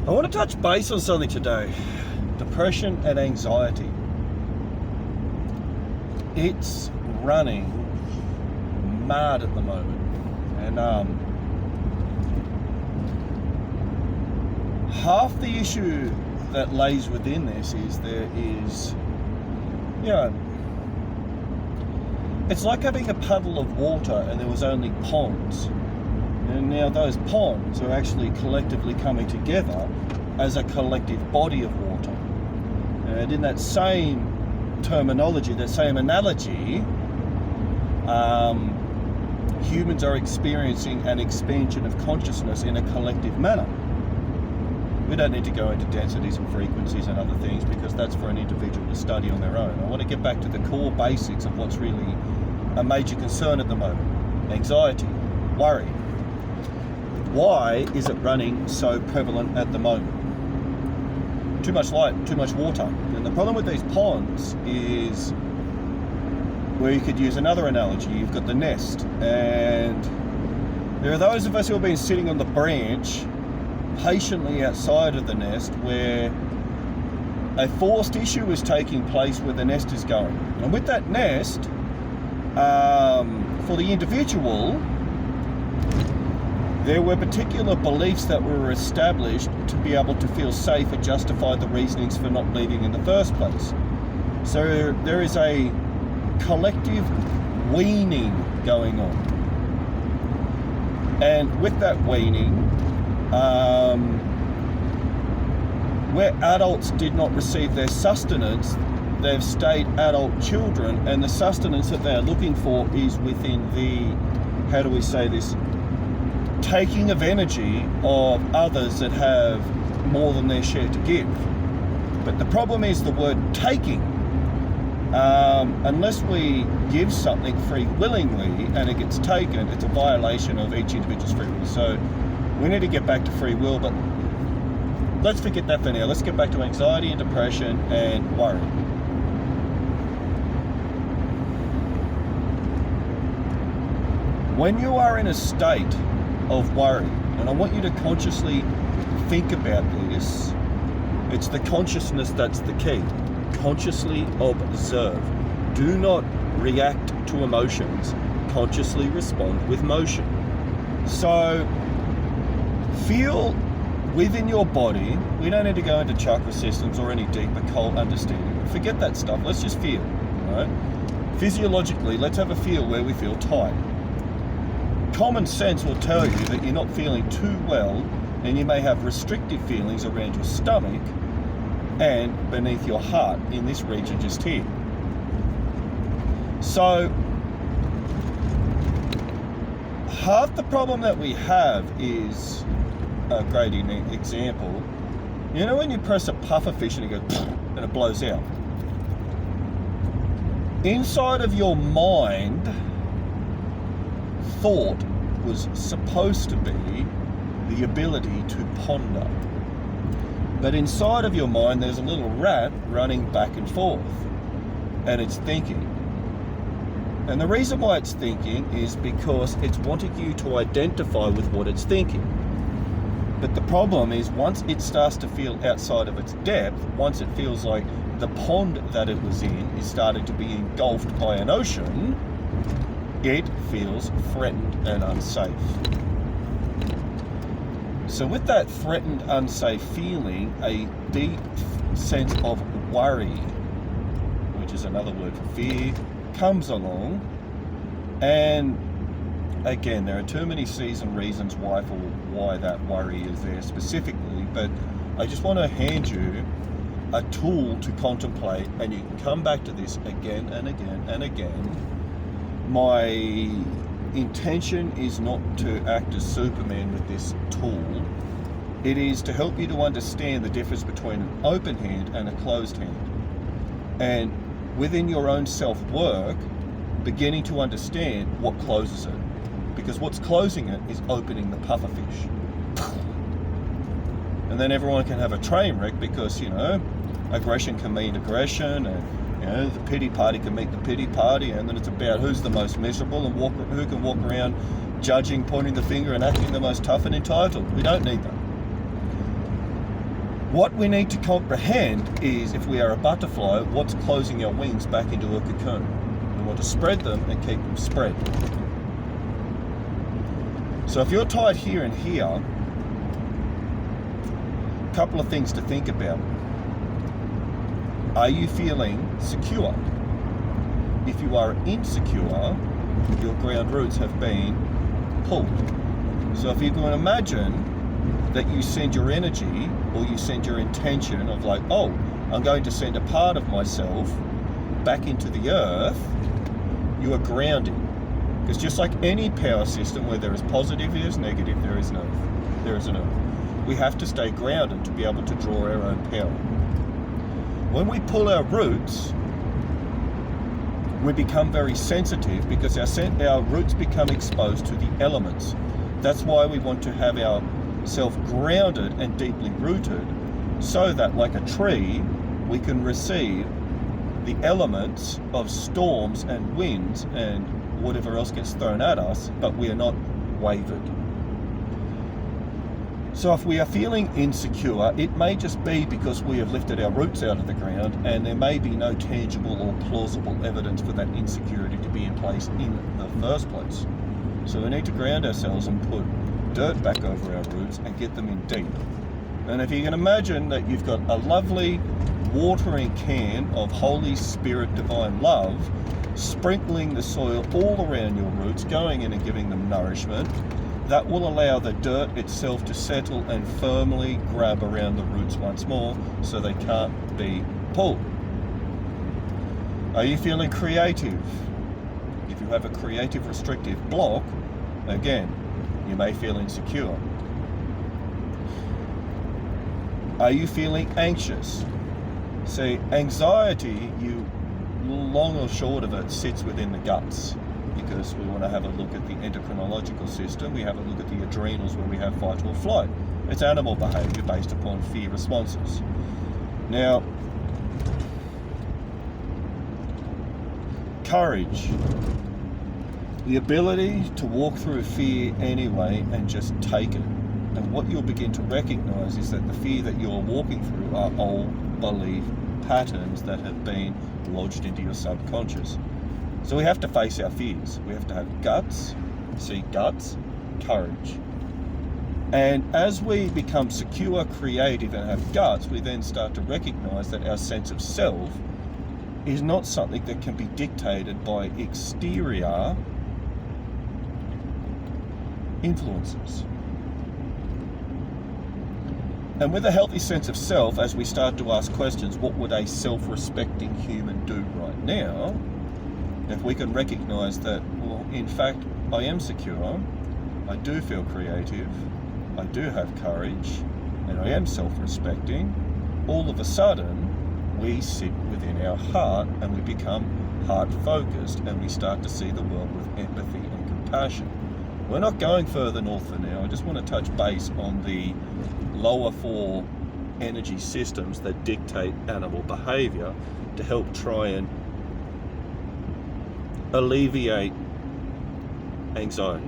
I want to touch base on something today. Depression and anxiety. It's running mad at the moment. And half the issue that lays within this is it's like having a puddle of water and there was only ponds. And now those ponds are actually collectively coming together as a collective body of water. And in that same terminology, that same analogy, humans are experiencing an expansion of consciousness in a collective manner. We don't need to go into densities and frequencies and other things because that's for an individual to study on their own. I want to get back to the core basics of what's really a major concern at the moment. Anxiety, worry. Why is it running so prevalent at the moment? Too much light, too much water. And the problem with these ponds is, where you could use another analogy, you've got the nest, and there are those of us who have been sitting on the branch patiently outside of the nest where a forced issue is taking place where the nest is going. And with that nest, for the individual, there were particular beliefs that were established to be able to feel safe and justify the reasonings for not leaving in the first place. So there is a collective weaning going on. And with that weaning, where adults did not receive their sustenance, they've stayed adult children, and the sustenance that they're looking for is within the, how do we say this, taking of energy of others that have more than their share to give. But the problem is the word taking. Unless we give something free willingly and it gets taken, it's a violation of each individual's free will. So we need to get back to free will, but let's forget that for now. Let's get back to anxiety and depression and worry. When you are in a state of worry, and I want you to consciously think about this, it's the consciousness that's the key. Consciously observe. Do not react to emotions. Consciously respond with motion. So feel within your body. We don't need to go into chakra systems or any deeper occult understanding. Forget that stuff. Let's just feel. Right? Physiologically, let's have a feel where we feel tight. Common sense will tell you that you're not feeling too well, and you may have restrictive feelings around your stomach and beneath your heart in this region just here. So half the problem that we have is a great example. You know when you press a puffer fish and it goes and it blows out? Inside of your mind, thought was supposed to be the ability to ponder. But inside of your mind, there's a little rat running back and forth, and it's thinking. And the reason why it's thinking is because it's wanting you to identify with what it's thinking. But the problem is, once it starts to feel outside of its depth, once it feels like the pond that it was in is starting to be engulfed by an ocean, it feels threatened and unsafe. So with that threatened, unsafe feeling, a deep sense of worry, which is another word for fear, comes along. And again, there are too many C's and reasons why that worry is there specifically, but I just want to hand you a tool to contemplate, and you can come back to this again and again and again. My intention is not to act as Superman with this tool. It is to help you to understand the difference between an open hand and a closed hand. And within your own self-work, beginning to understand what closes it. Because what's closing it is opening the pufferfish. And then everyone can have a train wreck because, aggression can mean aggression, and the pity party can meet the pity party, and then it's about who's the most miserable and who can walk around judging, pointing the finger and acting the most tough and entitled. We don't need that. What we need to comprehend is, if we are a butterfly, what's closing our wings back into a cocoon. We want to spread them and keep them spread. So if you're tied here and here, a couple of things to think about. Are you feeling secure? If you are insecure, your ground roots have been pulled. So if you can imagine that you send your energy, or you send your intention of like, oh, I'm going to send a part of myself back into the earth, you are grounding. Because just like any power system, where there is positive, there is negative, there is an earth. We have to stay grounded to be able to draw our own power. When we pull our roots, we become very sensitive, because our roots become exposed to the elements. That's why we want to have our self-grounded and deeply rooted, so that, like a tree, we can receive the elements of storms and winds and whatever else gets thrown at us, but we are not wavered. So if we are feeling insecure, it may just be because we have lifted our roots out of the ground, and there may be no tangible or plausible evidence for that insecurity to be in place in the first place. So we need to ground ourselves and put dirt back over our roots and get them in deep. And if you can imagine that you've got a lovely watering can of Holy Spirit divine love, sprinkling the soil all around your roots, going in and giving them nourishment, that will allow the dirt itself to settle and firmly grab around the roots once more, so they can't be pulled. Are you feeling creative? If you have a creative restrictive block, again, you may feel insecure. Are you feeling anxious? See, anxiety, long or short of it, sits within the guts, because we want to have a look at the endocrinological system. We have a look at the adrenals, where we have fight or flight. It's animal behavior based upon fear responses. Now, courage. The ability to walk through fear anyway and just take it. And what you'll begin to recognize is that the fear that you're walking through are old belief patterns that have been lodged into your subconscious. So we have to face our fears. We have to have guts, courage. And as we become secure, creative, and have guts, we then start to recognize that our sense of self is not something that can be dictated by exterior influences. And with a healthy sense of self, as we start to ask questions, what would a self-respecting human do right now? If we can recognize that, well, in fact, I am secure, I do feel creative, I do have courage, and I am self-respecting, all of a sudden, we sit within our heart and we become heart-focused, and we start to see the world with empathy and compassion. We're not going further north for now. I just want to touch base on the lower 4 energy systems that dictate animal behavior to help try and alleviate anxiety.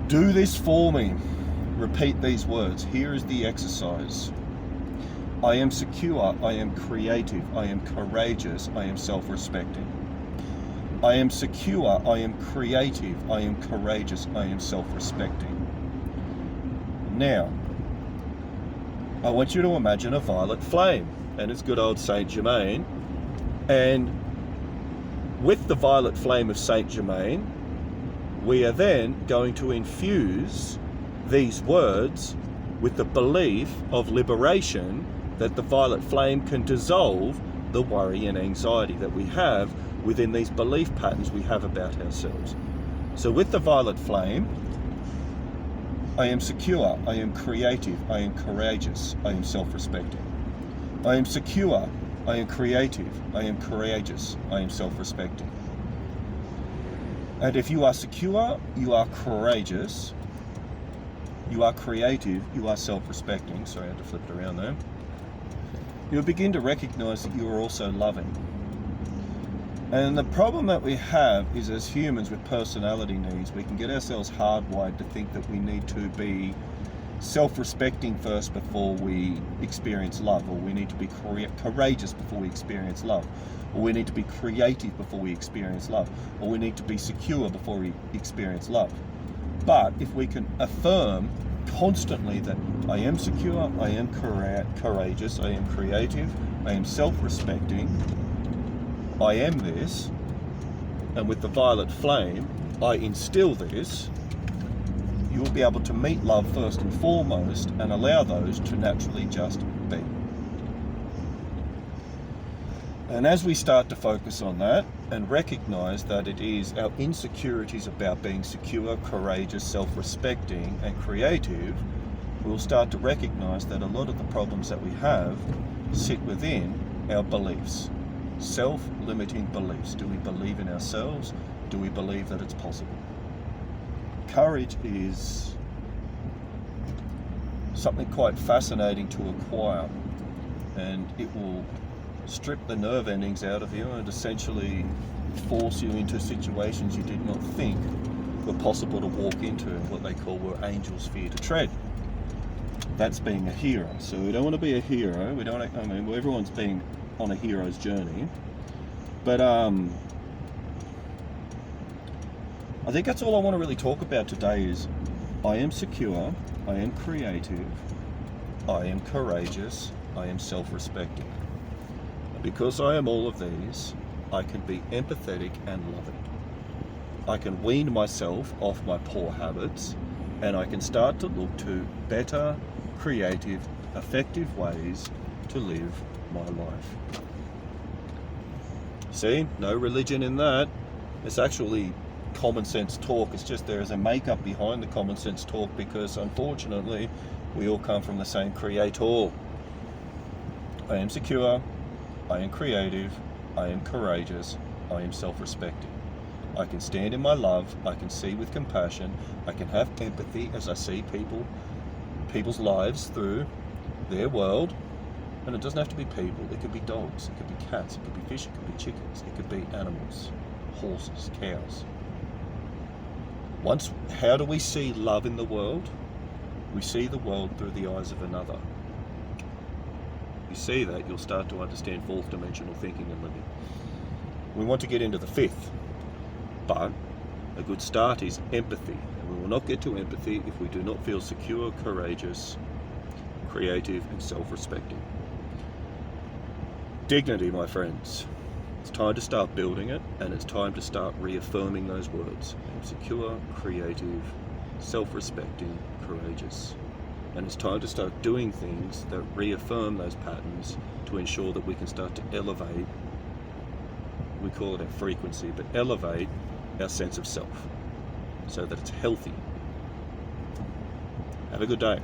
Do this for me. Repeat these words. Here is the exercise. I am secure, I am creative, I am courageous, I am self-respecting. I am secure, I am creative, I am courageous, I am self-respecting. Now, I want you to imagine a violet flame, and it's good old Saint Germain. And with the violet flame of Saint Germain, we are then going to infuse these words with the belief of liberation, that the violet flame can dissolve the worry and anxiety that we have within these belief patterns we have about ourselves. So with the violet flame, I am secure, I am creative, I am courageous, I am self-respecting. I am secure, I am creative, I am courageous, I am self-respecting. And if you are secure, you are courageous, you are creative, you are self-respecting. Sorry, I had to flip it around there. You'll begin to recognize that you are also loving. And the problem that we have is, as humans with personality needs, we can get ourselves hardwired to think that we need to be self-respecting first before we experience love, or we need to be courageous before we experience love, or we need to be creative before we experience love, or we need to be secure before we experience love. But if we can affirm constantly that I am secure, I am courageous, I am creative, I am self-respecting, I am this, and with the violet flame I instill this, you will be able to meet love first and foremost and allow those to naturally just be. And as we start to focus on that and recognize that it is our insecurities about being secure, courageous, self-respecting and creative, we'll start to recognize that a lot of the problems that we have sit within our beliefs. Self-limiting beliefs. Do we believe in ourselves? Do we believe that it's possible? Courage is something quite fascinating to acquire, and it will strip the nerve endings out of you and essentially force you into situations you did not think were possible to walk into, what they call where angels fear to tread. That's being a hero. So we don't want to be a hero. We don't. I mean, well, everyone's been on a hero's journey, but I think that's all I want to really talk about today is I am secure, I am creative, I am courageous, I am self-respecting. And because I am all of these, I can be empathetic and loving. I can wean myself off my poor habits, and I can start to look to better, creative, effective ways to live my life. See, no religion in that. It's actually common sense talk. It's just there is a makeup behind the common sense talk because unfortunately we all come from the same creator. I am secure, I am creative, I am courageous, I am self-respecting. I can stand in my love, I can see with compassion, I can have empathy as I see people's lives through their world. And it doesn't have to be people, it could be dogs, it could be cats, it could be fish, it could be chickens, it could be animals, horses, cows. How do we see love in the world? We see the world through the eyes of another. You see that, you'll start to understand fourth dimensional thinking and living. We want to get into the fifth, but a good start is empathy. And we will not get to empathy if we do not feel secure, courageous, creative, and self-respecting. Dignity, my friends. It's time to start building it, and it's time to start reaffirming those words. I'm secure, creative, self-respecting, courageous. And it's time to start doing things that reaffirm those patterns to ensure that we can start to elevate, we call it our frequency, but elevate our sense of self so that it's healthy. Have a good day.